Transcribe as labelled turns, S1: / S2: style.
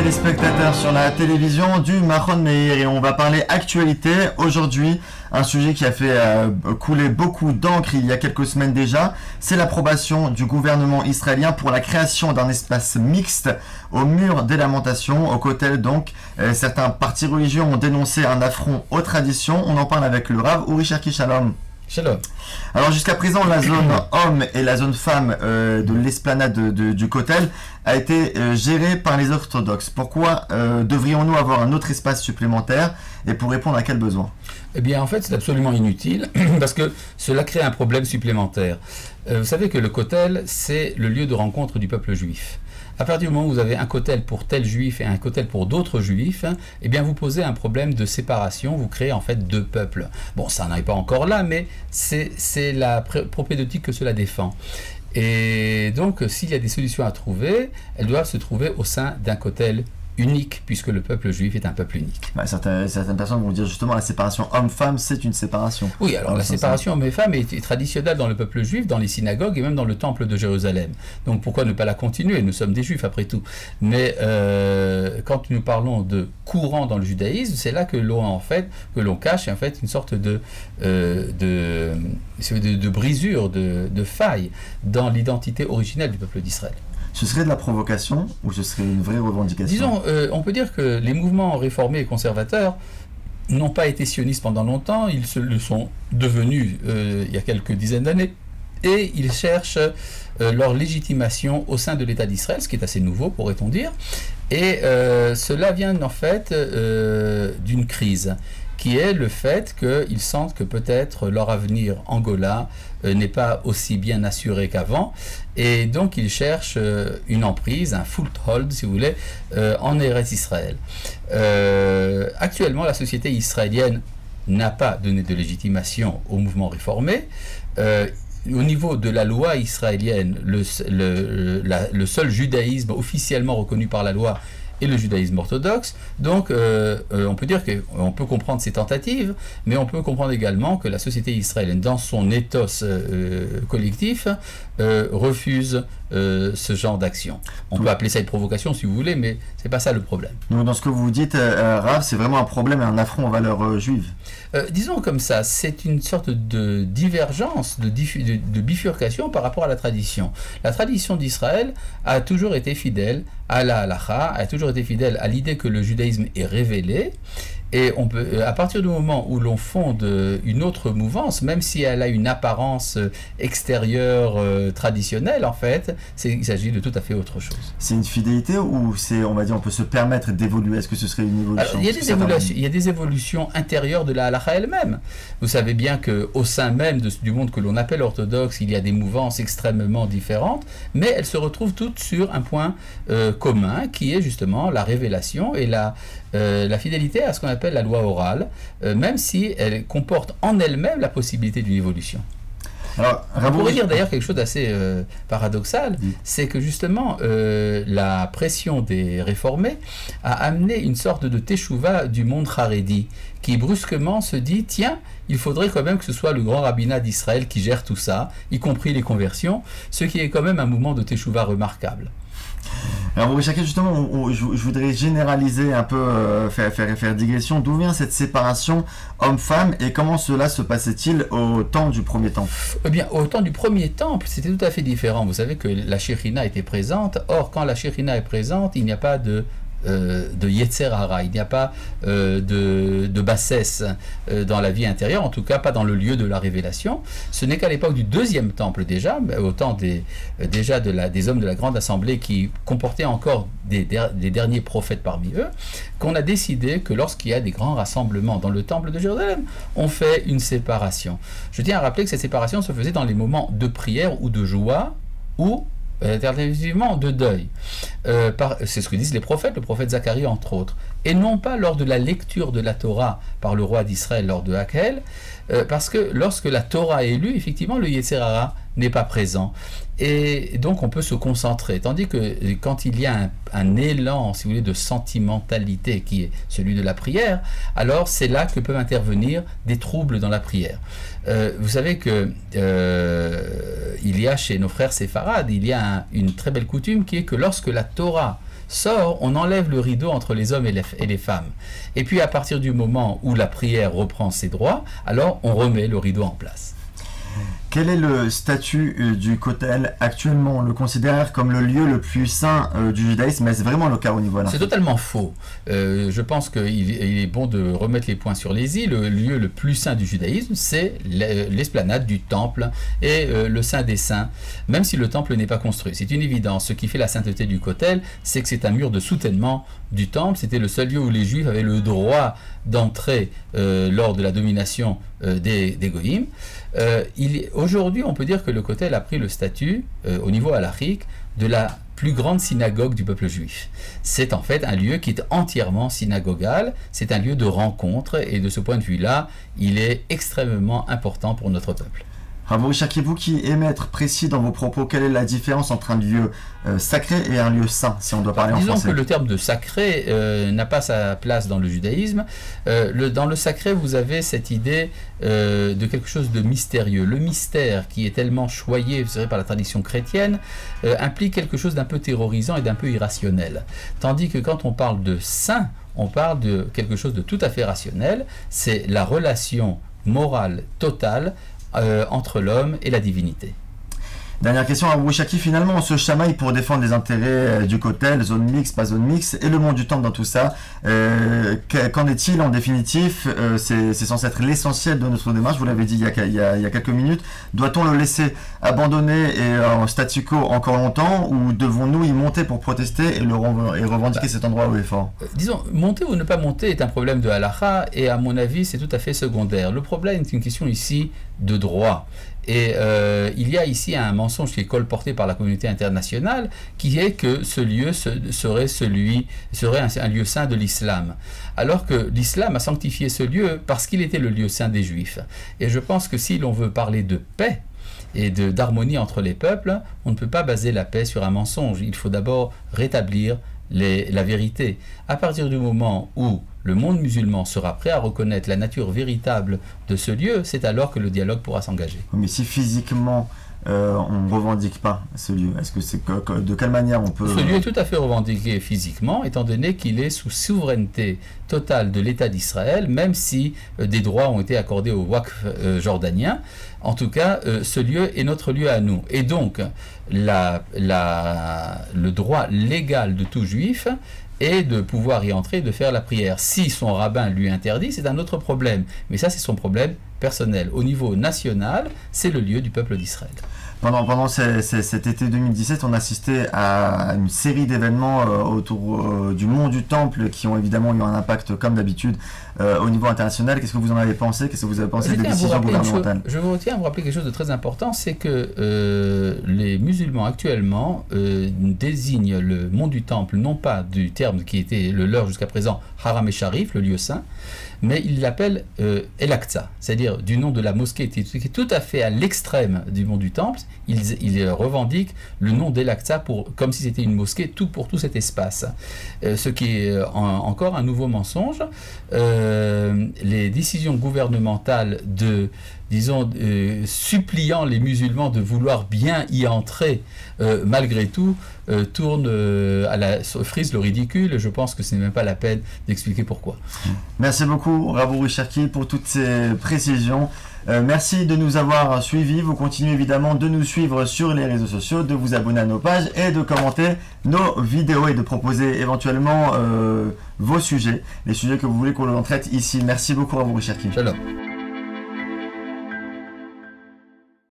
S1: téléspectateurs sur la télévision du Mahon Meir et on va parler actualité. Aujourd'hui, un sujet qui a fait couler beaucoup d'encre il y a quelques semaines déjà, c'est l'approbation du gouvernement israélien pour la création d'un espace mixte au mur des lamentations, au Kotel donc. Certains partis religieux ont dénoncé un affront aux traditions. On en parle avec le Rav Uri Cherki. Shalom.
S2: Shalom.
S1: Alors jusqu'à présent, la zone homme et la zone femme de l'esplanade du Kotel a été gérée par les orthodoxes. Pourquoi devrions-nous avoir un autre espace supplémentaire et pour répondre à quel besoin?
S2: Eh bien, en fait, c'est absolument inutile parce que cela crée un problème supplémentaire. Vous savez que le Kotel, c'est le lieu de rencontre du peuple juif. À partir du moment où vous avez un kotel pour tel juif et un kotel pour d'autres juifs, eh bien vous posez un problème de séparation, vous créez en fait deux peuples. Bon, ça n'en est pas encore là, mais c'est la propédeutique que cela défend. Et donc, s'il y a des solutions à trouver, elles doivent se trouver au sein d'un kotel unique, puisque le peuple juif est un peuple unique.
S1: Bah, certaines personnes vont dire justement la séparation homme-femme, c'est une séparation.
S2: Oui, alors la séparation homme et femme est traditionnelle dans le peuple juif, dans les synagogues et même dans le temple de Jérusalem. Donc pourquoi ne pas la continuer? Nous sommes des juifs après tout. Mais quand nous parlons de courant dans le judaïsme, c'est là que l'on cache en fait une sorte de brisure, de faille dans l'identité originelle du peuple d'Israël.
S1: Ce serait de la provocation ou ce serait une vraie revendication?
S2: Disons, on peut dire que les mouvements réformés et conservateurs n'ont pas été sionistes pendant longtemps, ils le sont devenus il y a quelques dizaines d'années, et ils cherchent leur légitimation au sein de l'État d'Israël, ce qui est assez nouveau, pourrait-on dire, et cela vient en fait d'une crise, qui est le fait qu'ils sentent que peut-être leur avenir Angola n'est pas aussi bien assuré qu'avant, et donc ils cherchent une emprise, un foothold, si vous voulez, en Eretz Israël. Actuellement, la société israélienne n'a pas donné de légitimation au mouvement réformé. Au niveau de la loi israélienne, le seul judaïsme officiellement reconnu par la loi et le judaïsme orthodoxe. Donc, on peut dire qu'on peut comprendre ces tentatives, mais on peut comprendre également que la société israélienne, dans son ethos collectif, refuse ce genre d'action. On peut appeler ça une provocation si vous voulez, mais c'est pas ça le problème.
S1: Donc, dans ce que vous dites, Rav, c'est vraiment un problème et un affront aux valeurs juives.
S2: Disons comme ça, c'est une sorte de divergence, de bifurcation par rapport à la tradition. La tradition d'Israël a toujours été fidèle à la halakha, a toujours été fidèle à l'idée que le judaïsme est révélé, et on peut, à partir du moment où l'on fonde une autre mouvance, même si elle a une apparence extérieure traditionnelle, en fait, il s'agit de tout à fait autre chose. C'est
S1: une fidélité ou c'est, on va dire, on peut se permettre d'évoluer? Est-ce que ce serait une évolution?
S2: Alors, il y a des évolutions intérieures de la halakha elle-même. Vous savez bien qu'au sein même du monde que l'on appelle orthodoxe, il y a des mouvances extrêmement différentes, mais elles se retrouvent toutes sur un point commun, qui est justement la révélation et la fidélité à ce qu'on appelle la loi orale, même si elle comporte en elle-même la possibilité d'une évolution. Alors, on pourrait dire d'ailleurs quelque chose d'assez paradoxal, c'est que justement la pression des réformés a amené une sorte de teshuva du monde haredi, qui brusquement se dit, tiens, il faudrait quand même que ce soit le grand rabbinat d'Israël qui gère tout ça, y compris les conversions, ce qui est quand même un mouvement de teshuva remarquable.
S1: Alors justement, je voudrais généraliser un peu, faire digression. D'où vient cette séparation homme-femme et comment cela se passait-il au temps du premier temple?
S2: Eh bien, au temps du premier temple, c'était tout à fait différent. Vous savez que la Shekhinah était présente. Or, quand la Shekhinah est présente, il n'y a pas de Yetzer Hara, il n'y a pas de bassesse dans la vie intérieure, en tout cas pas dans le lieu de la révélation. Ce n'est qu'à l'époque du deuxième temple déjà, au temps des hommes de la grande assemblée qui comportaient encore des derniers prophètes parmi eux, qu'on a décidé que lorsqu'il y a des grands rassemblements dans le temple de Jérusalem, on fait une séparation. Je tiens à rappeler que cette séparation se faisait dans les moments de prière ou de joie ou alternativement de deuil. C'est ce que disent les prophètes, le prophète Zacharie entre autres, et non pas lors de la lecture de la Torah par le roi d'Israël lors de Hakhel, parce que lorsque la Torah est lue, effectivement le Yetzer Hara n'est pas présent. Et donc on peut se concentrer. Tandis que quand il y a un élan, si vous voulez, de sentimentalité qui est celui de la prière, alors c'est là que peuvent intervenir des troubles dans la prière. Vous savez que il y a chez nos frères séfarades, il y a une très belle coutume qui est que lorsque la Torah sort, on enlève le rideau entre les hommes et les femmes. Et puis à partir du moment où la prière reprend ses droits, alors on remet le rideau en place.
S1: Quel est le statut du Kotel actuellement? On le considère comme le lieu le plus saint du judaïsme, mais c'est vraiment le cas au niveau là?
S2: C'est totalement faux. Je pense qu'il est bon de remettre les points sur les i. Le lieu le plus saint du judaïsme, c'est l'esplanade du temple et le saint des saints, même si le temple n'est pas construit. C'est une évidence. Ce qui fait la sainteté du Kotel, c'est que c'est un mur de soutènement du temple. C'était le seul lieu où les Juifs avaient le droit d'entrer lors de la domination des Goïm. Aujourd'hui, on peut dire que le Kotel a pris le statut, au niveau halachique, de la plus grande synagogue du peuple juif. C'est en fait un lieu qui est entièrement synagogal, c'est un lieu de rencontre, et de ce point de vue-là, il est extrêmement important pour notre peuple.
S1: Rav Shaki, vous qui aimez être précis dans vos propos, quelle est la différence entre un lieu sacré et un lieu saint, si on doit parler en français?
S2: Disons que le terme de sacré n'a pas sa place dans le judaïsme. Dans le sacré, vous avez cette idée de quelque chose de mystérieux. Le mystère, qui est tellement choyé, vous savez, par la tradition chrétienne, implique quelque chose d'un peu terrorisant et d'un peu irrationnel. Tandis que quand on parle de saint, on parle de quelque chose de tout à fait rationnel. C'est la relation morale totale entre l'homme et la divinité.
S1: Dernière question à Rav Shaki, finalement on se chamaille pour défendre les intérêts du Kotel, zone mixte, pas zone mixte, et le monde du temple dans tout ça. Qu'en est-il en définitif? C'est censé être l'essentiel de notre démarche, vous l'avez dit il y a quelques minutes. Doit-on le laisser abandonner et en statu quo encore longtemps, ou devons-nous y monter pour protester et revendiquer cet endroit au effort?
S2: Disons, monter ou ne pas monter est un problème de halakha, et à mon avis c'est tout à fait secondaire. Le problème est une question ici de droit. Et il y a ici un mensonge qui est colporté par la communauté internationale, qui est que ce lieu serait un lieu saint de l'islam. Alors que l'islam a sanctifié ce lieu parce qu'il était le lieu saint des Juifs. Et je pense que si l'on veut parler de paix et d'harmonie entre les peuples, on ne peut pas baser la paix sur un mensonge. Il faut d'abord rétablir la vérité. À partir du moment où le monde musulman sera prêt à reconnaître la nature véritable de ce lieu, c'est alors que le dialogue pourra s'engager.
S1: Mais si physiquement on ne revendique pas ce lieu, est-ce que c'est de quelle manière on peut...
S2: Ce lieu est tout à fait revendiqué physiquement, étant donné qu'il est sous souveraineté totale de l'État d'Israël, même si des droits ont été accordés au Waqf jordanien. En tout cas, ce lieu est notre lieu à nous. Et donc, le droit légal de tout juif et de pouvoir y entrer et de faire la prière. Si son rabbin lui interdit, c'est un autre problème. Mais ça, c'est son problème personnel. Au niveau national, c'est le lieu du peuple d'Israël.
S1: Pendant cet été 2017, on assistait à une série d'événements autour du mont du Temple qui ont évidemment eu un impact, comme d'habitude, au niveau international. Qu'est-ce que vous en avez pensé? Qu'est-ce que vous avez pensé des décisions gouvernementales?
S2: Je vous tiens à vous rappeler quelque chose de très important, c'est que les musulmans actuellement désignent le mont du Temple, non pas du terme qui était le leur jusqu'à présent, Haram et Sharif, le lieu saint, mais ils l'appellent El-Aqsa, c'est-à-dire du nom de la mosquée qui est tout à fait à l'extrême du mont du Temple. Ils revendiquent le nom d'El-Aqsa comme si c'était une mosquée pour tout cet espace. Ce qui est encore un nouveau mensonge. Les décisions gouvernementales suppliant les musulmans de vouloir bien y entrer, malgré tout, frisent le ridicule. Je pense que ce n'est même pas la peine d'expliquer pourquoi.
S1: Merci beaucoup, Rav Shaki, pour toutes ces précisions. Merci de nous avoir suivis. Vous continuez évidemment de nous suivre sur les réseaux sociaux, de vous abonner à nos pages et de commenter nos vidéos et de proposer éventuellement vos sujets, les sujets que vous voulez qu'on traite ici. Merci beaucoup, Rav Shaki.
S2: Shalom.